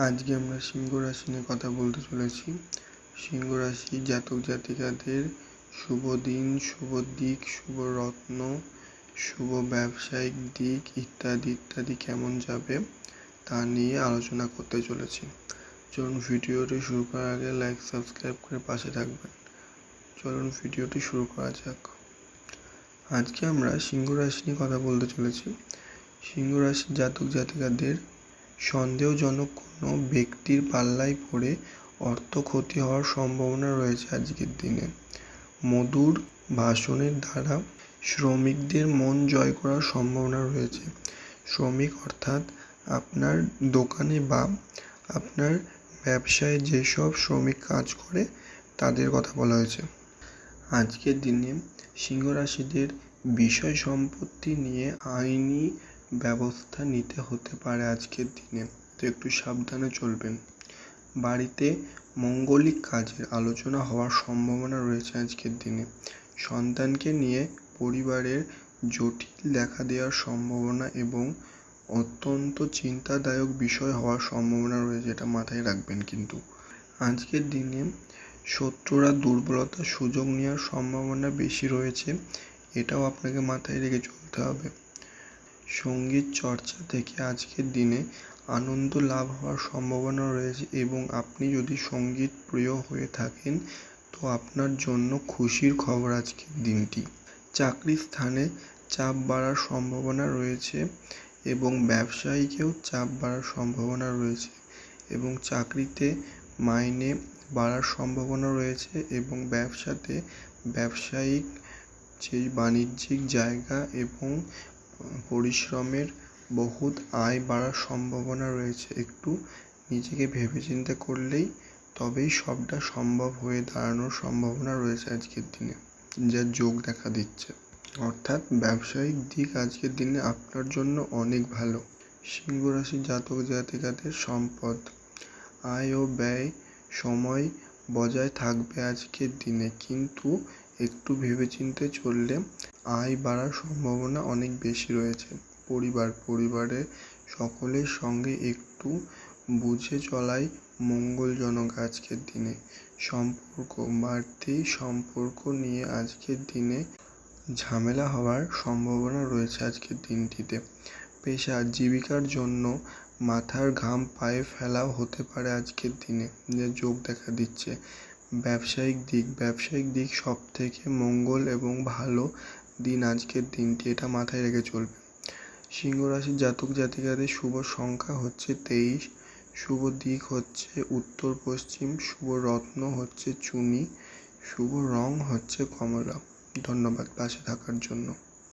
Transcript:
আজকে আমরা সিংহ রাশি নিয়ে কথা বলতে চলেছি। সিংহ রাশি জাতক জাতিকাদের শুভ দিন, শুভ দিক, শুভ রত্ন, শুভ ব্যবসায়িক দিক ইত্যাদি ইত্যাদি কেমন যাবে তা নিয়ে আলোচনা করতে চলেছি। চলুন ভিডিওটি শুরু করার আগে লাইক সাবস্ক্রাইব করে পাশে থাকবেন। চলুন ভিডিওটি শুরু করা যাক। আজকে আমরা সিংহ রাশি নিয়ে কথা বলতে চলেছি। সিংহ রাশির জাতক জাতিকাদের সন্দেহজনক কোনো ব্যক্তির পাল্লায় পড়ে অর্থ ক্ষতি হওয়ার সম্ভাবনা রয়েছে আজকের দিনে। মধুর ভাষণের দ্বারা শ্রমিকদের মন জয় করার সম্ভাবনা রয়েছে। শ্রমিক অর্থাৎ আপনার দোকানে বা আপনার ব্যবসায় যেসব শ্রমিক কাজ করে তাদের কথা বলা হয়েছে। আজকের দিনে সিংহ রাশিদের বিষয় সম্পত্তি নিয়ে আইনি ব্যবস্থা নিতে হতে পারে আজকের দিনে, তো একটু সাবধানে চলবেন। বাড়িতে মঙ্গলিক কাজের আলোচনা হওয়ার সম্ভাবনা রয়েছে আজকের দিনে। সন্তানকে নিয়ে পরিবারের জটিল দেখা দেওয়ার সম্ভাবনা এবং অত্যন্ত চিন্তাদায়ক বিষয় হওয়ার সম্ভাবনা রয়েছে, এটা মাথায় রাখবেন। কিন্তু আজকের দিনে শত্রুরা দুর্বলতার সুযোগ নেওয়ার সম্ভাবনা বেশি রয়েছে, এটাও আপনাকে মাথায় রেখে চলতে হবে। সঙ্গীত চর্চা থেকে আজকের দিনে আনন্দ লাভ হওয়ার সম্ভাবনা রয়েছে এবং আপনি যদি সঙ্গীত প্রিয় হয়ে থাকেন তো আপনার জন্য খুশির খবর আজকের দিনটি। চাকরির স্থানে চাপ বাড়ার সম্ভাবনা রয়েছে এবং ব্যবসায়ীকেও চাপ বাড়ার সম্ভাবনা রয়েছে এবং চাকরিতে মাইনে বাড়ার সম্ভাবনা রয়েছে এবং ব্যবসাতে ব্যবসায়িক যে বাণিজ্যিক জায়গা এবং পরিশ্রমের বহুত আয় বাড়ার সম্ভাবনা রয়েছে। একটু নিজেকে ভেবেচিন্তে করলেই তবেই সবটা সম্ভব হয়ে দাঁড়ানোর সম্ভাবনা রয়েছে আজকের দিনে, যা যোগ দেখা দিচ্ছে। অর্থাৎ ব্যবসায়িক দিক আজকের দিনে আপনার জন্য অনেক ভালো। সিংহ রাশির জাতক জাতিকাদের সম্পদ, আয় ও ব্যয় সময় বজায় থাকবে আজকের দিনে, কিন্তু একটু ভেবেচিন্তে চললে আয় বাড়ার সম্ভাবনা অনেক বেশি রয়েছে। পরিবারের সকলের সঙ্গে একটু বুঝে চলাই মঙ্গলজনক আজকের দিনে। সম্পর্ক, বাড়তি সম্পর্ক নিয়ে আজকের দিনে ঝামেলা হওয়ার সম্ভাবনা রয়েছে আজকের দিনটিতে। পেশা, জীবিকার জন্য মাথার ঘাম পায়ে ফেলাও হতে পারে আজকের দিনে, যে যোগ দেখা দিচ্ছে। ব্যবসায়িক দিক সব থেকে মঙ্গল এবং ভালো দিন আজকের দিনটি, এটা মাথায় রেখে চলবে। সিংহ রাশির জাতক জাতিকাদের শুভ সংখ্যা হচ্ছে 23, শুভ দিক হচ্ছে উত্তর পশ্চিম, শুভ রত্ন হচ্ছে চুনি, শুভ রং হচ্ছে কমলা। ধন্যবাদ পাশে থাকার জন্য।